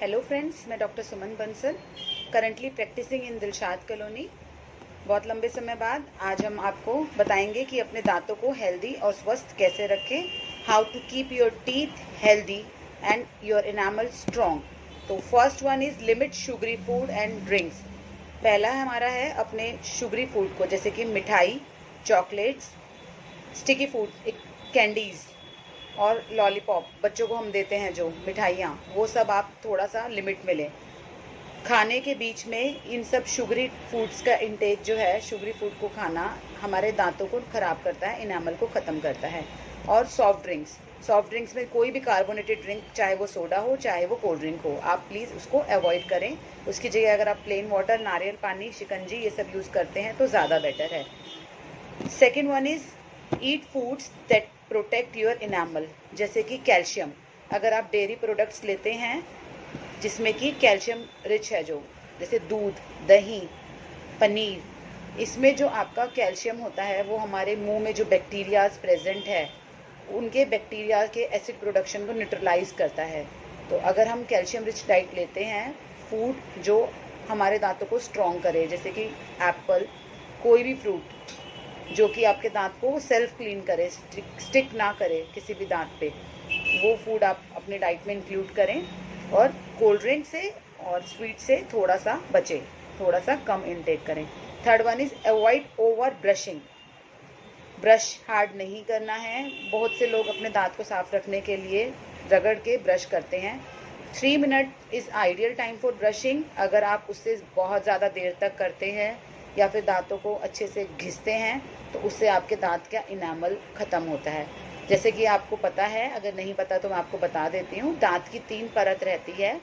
Hello friends, मैं doctor सुमन Bansal, currently practising इन Dilshad colony. बहुत लंबे समय बाद आज हम आपको बताएंगे कि अपने दांतों को हेल्दी और स्वस्थ कैसे रखें। How to keep your teeth healthy and your enamel strong. तो first one is limit sugary food and drinks. पहला हमारा है अपने शुगरी फूड को, जैसे कि मिठाई, चॉकलेट्स, स्टिकी फूड, कैंडीज़ और लॉलीपॉप बच्चों को हम देते हैं जो मिठाइयाँ, वो सब आप थोड़ा सा लिमिट में लें। खाने के बीच में इन सब शुगरी फूड्स का इंटेक जो है, शुगरी फूड को खाना हमारे दांतों को ख़राब करता है, इनामल को ख़त्म करता है। और सॉफ्ट ड्रिंक्स में कोई भी कार्बोनेटेड ड्रिंक, चाहे वो सोडा हो चाहे वो कोल्ड ड्रिंक हो, आप प्लीज़ उसको अवॉइड करें। उसकी जगह अगर आप प्लेन वाटर, नारियल पानी, शिकंजी ये सब यूज़ करते हैं तो ज़्यादा बेटर है। Second one is eat foods that protect your enamel, जैसे कि कैल्शियम। अगर आप डेयरी प्रोडक्ट्स लेते हैं जिसमें कि कैल्शियम रिच है, जो जैसे दूध, दही, पनीर, इसमें जो आपका कैल्शियम होता है वो हमारे मुंह में जो बैक्टीरियाज प्रेजेंट है उनके बैक्टीरिया के एसिड प्रोडक्शन को न्यूट्रलाइज करता है। तो अगर हम कैल्शियम रिच डाइट लेते हैं, फूड जो हमारे दांतों को स्ट्रॉन्ग करे, जैसे कि एप्पल, कोई भी फ्रूट जो कि आपके दांत को सेल्फ क्लीन करे, स्टिक ना करे किसी भी दांत पे, वो फूड आप अपने डाइट में इंक्लूड करें। और कोल्ड ड्रिंक से और स्वीट से थोड़ा सा बचें, थोड़ा सा कम इनटेक करें। Third one is avoid over brushing. Brush hard नहीं करना है। बहुत से लोग अपने दांत को साफ रखने के लिए रगड़ के ब्रश करते हैं। 3 minute is ideal time for brushing. अगर आप उससे बहुत ज़्यादा देर तक करते हैं या फिर दांतों को अच्छे से घिसते हैं तो उससे आपके दांत का इनामल ख़त्म होता है। जैसे कि आपको पता है, अगर नहीं पता तो मैं आपको बता देती हूँ, दांत की 3 परत रहती है।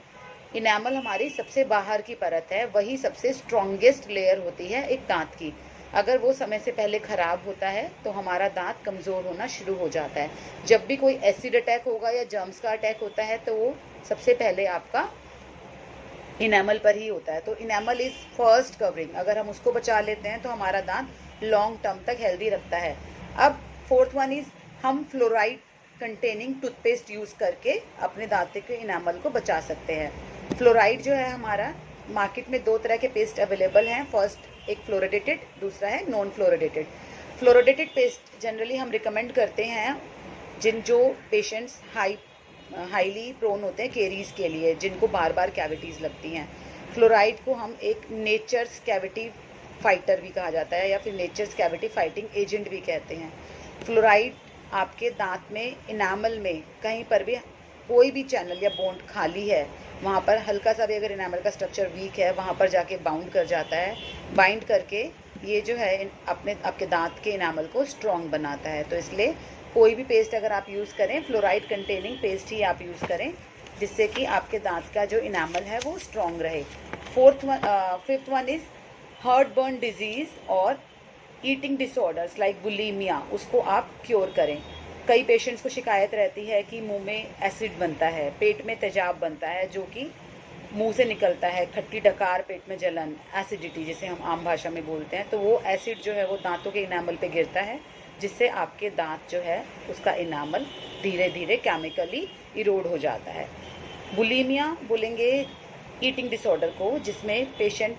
इनामल हमारी सबसे बाहर की परत है, वही सबसे स्ट्रॉन्गेस्ट लेयर होती है एक दांत की। अगर वो समय से पहले ख़राब होता है तो हमारा दांत कमज़ोर होना शुरू हो जाता है। जब भी कोई एसिड अटैक होगा या जर्म्स का अटैक होता है तो वो सबसे पहले आपका इनेमल पर ही होता है। तो इनेमल इज़ फर्स्ट कवरिंग। अगर हम उसको बचा लेते हैं तो हमारा दांत लॉन्ग टर्म तक हेल्दी रखता है। अब फोर्थ वन इज़ हम फ्लोराइड कंटेनिंग टूथपेस्ट यूज़ करके अपने दांत के इनेमल को बचा सकते हैं। फ्लोराइड जो है हमारा, मार्केट में 2 तरह के पेस्ट अवेलेबल हैं। फर्स्ट एक फ्लोरिडेटेड, दूसरा है non fluoridated. Fluoridated paste generally हम रिकमेंड करते हैं जो पेशेंट्स हाईली प्रोन होते हैं केरीज के लिए, जिनको बार बार कैविटीज़ लगती हैं। फ्लोराइड को हम एक नेचर्स कैविटी फाइटर भी कहा जाता है या फिर नेचर्स कैविटी फाइटिंग एजेंट भी कहते हैं। फ्लोराइड आपके दांत में, इनामल में कहीं पर भी कोई भी चैनल या बॉन्ड खाली है, वहाँ पर हल्का सा भी अगर इनामल का स्ट्रक्चर वीक है, वहाँ पर जाके बाउंड कर जाता है। बाइंड करके ये जो है आपके दांत के इनामल को स्ट्रॉन्ग बनाता है। तो इसलिए कोई भी पेस्ट अगर आप यूज़ करें, फ्लोराइड कंटेनिंग पेस्ट ही आप यूज़ करें, जिससे कि आपके दांत का जो इनामल है वो स्ट्रॉन्ग रहे। Fifth one is heart burn disease और ईटिंग डिसऑर्डर्स लाइक बुलीमिया, उसको आप क्योर करें। कई पेशेंट्स को शिकायत रहती है कि मुंह में एसिड बनता है, पेट में तेजाब बनता है, जो कि मुंह से निकलता है, खट्टी डकार, पेट में जलन, एसिडिटी जिसे हम आम भाषा में बोलते हैं। तो वो एसिड जो है वो दांतों के इनामल पे गिरता है, जिससे आपके दांत जो है उसका इनामल धीरे धीरे केमिकली इरोड हो जाता है। बुलीमिया बोलेंगे ईटिंग डिसऑर्डर को, जिसमें पेशेंट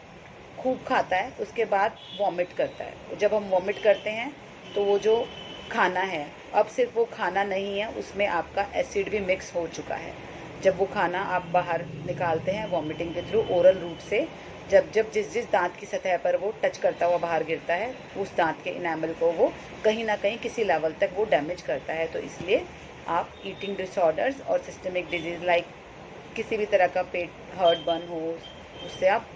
खूब खाता है, उसके बाद वॉमिट करता है। जब हम वॉमिट करते हैं तो वो जो खाना है, अब सिर्फ वो खाना नहीं है, उसमें आपका एसिड भी मिक्स हो चुका है। जब वो खाना आप बाहर निकालते हैं वॉमिटिंग के थ्रू, ओरल रूट से, जब जिस दांत की सतह पर वो टच करता हुआ बाहर गिरता है, उस दांत के इनामल को वो कहीं ना कहीं किसी लेवल तक वो डैमेज करता है। तो इसलिए आप ईटिंग डिसऑर्डर्स और सिस्टमिक डिजीज़ लाइक किसी भी तरह का पेट हर्ट बर्न हो, उससे आप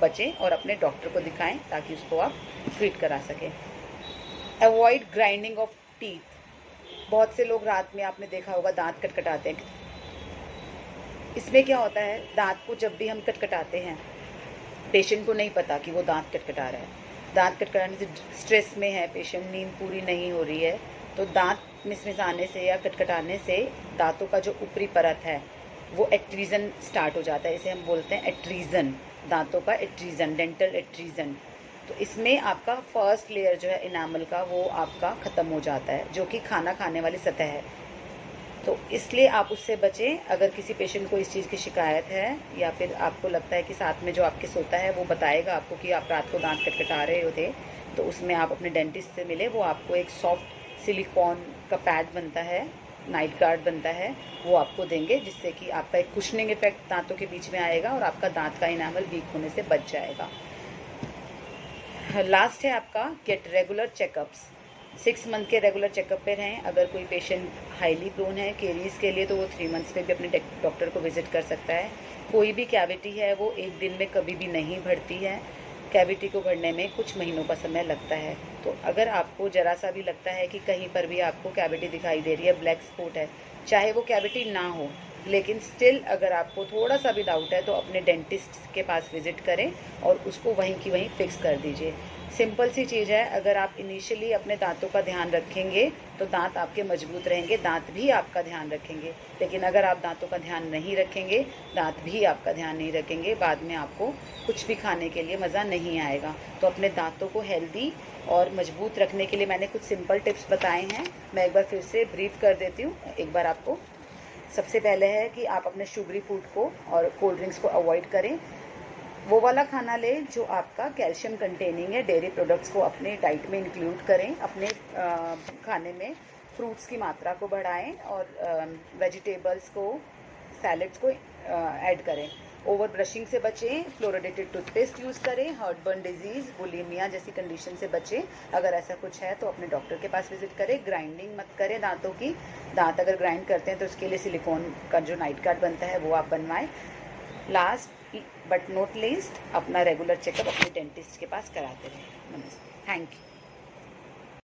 बचें और अपने डॉक्टर को दिखाएं ताकि उसको आप ट्रीट करा सकें। Avoid grinding of teeth. बहुत से लोग रात में, आपने देखा होगा, दांत कटकटाते हैं। इसमें क्या होता है, दांत को जब भी हम कटकटाते हैं, पेशेंट को नहीं पता कि वो दांत कटकटा रहा है। दांत कटकटाने से स्ट्रेस में है पेशेंट, नींद पूरी नहीं हो रही है, तो दांत मिसमिसाने से या कटकटाने से दांतों का जो ऊपरी परत है वो एट्रीजन स्टार्ट हो जाता है। इसे हम बोलते हैं एट्रीजन, दांतों का एट्रीजन, डेंटल एट्रीजन। तो इसमें आपका फर्स्ट लेयर जो है इनामल का, वो आपका ख़त्म हो जाता है, जो कि खाना खाने वाली सतह है। तो इसलिए आप उससे बचें। अगर किसी पेशेंट को इस चीज़ की शिकायत है या फिर आपको लगता है कि साथ में जो आपके सोता है वो बताएगा आपको कि आप रात को दांत खटखटा रहे हो थे, तो उसमें आप अपने डेंटिस्ट से मिले, वो आपको एक सॉफ्ट सिलिकॉन का पैड बनता है, नाइट गार्ड बनता है, वो आपको देंगे, जिससे कि आपका एक कुशनिंग इफेक्ट दांतों के बीच में आएगा और आपका दांत का इनामल वीक होने से बच जाएगा। लास्ट है आपका गेट रेगुलर चेकअप्स। 6 मंथ के रेगुलर चेकअप पे रहें। अगर कोई पेशेंट हाईली प्रोन है केरीज के लिए तो वो 3 मंथ्स पे भी अपने डॉक्टर को विजिट कर सकता है। कोई भी कैविटी है वो एक दिन में कभी भी नहीं बढ़ती है, कैविटी को बढ़ने में कुछ महीनों का समय लगता है। तो अगर आपको ज़रा सा भी लगता है कि कहीं पर भी आपको कैविटी दिखाई दे रही है, ब्लैक स्पॉट है, चाहे वो कैविटी ना हो, लेकिन स्टिल अगर आपको थोड़ा सा भी डाउट है तो अपने डेंटिस्ट के पास विजिट करें और उसको वहीं की वहीं फिक्स कर दीजिए। सिंपल सी चीज़ है, अगर आप इनिशियली अपने दांतों का ध्यान रखेंगे तो दांत आपके मजबूत रहेंगे, दांत भी आपका ध्यान रखेंगे। लेकिन अगर आप दांतों का ध्यान नहीं रखेंगे, दांत भी आपका ध्यान नहीं रखेंगे, बाद में आपको कुछ भी खाने के लिए मज़ा नहीं आएगा। तो अपने दांतों को हेल्दी और मजबूत रखने के लिए मैंने कुछ सिंपल टिप्स बताए हैं। मैं एक बार फिर से ब्रीफ कर देती हूँ एक बार आपको। सबसे पहले है कि आप अपने शुगरी फूड को और कोल्ड ड्रिंक्स को अवॉइड करें। वो वाला खाना लें जो आपका कैल्शियम कंटेनिंग है। डेयरी प्रोडक्ट्स को अपने डाइट में इंक्लूड करें। अपने खाने में फ्रूट्स की मात्रा को बढ़ाएं और वेजिटेबल्स को, सैलड्स को ऐड करें। ओवर ब्रशिंग से बचें। फ्लोरिडेटेड टूथपेस्ट यूज़ करें। हार्टबर्न डिजीज़, बुलिमिया जैसी कंडीशन से बचें। अगर ऐसा कुछ है तो अपने डॉक्टर के पास विजिट करें। ग्राइंडिंग मत करें दांतों की। दांत अगर ग्राइंड करते हैं तो उसके लिए सिलिकॉन का जो नाइट गार्ड बनता है वो आप बनवाएं। लास्ट बट नॉट लीस्ट, अपना रेगुलर चेकअप अपने डेंटिस्ट के पास कराते रहें। नमस्ते, थैंक यू।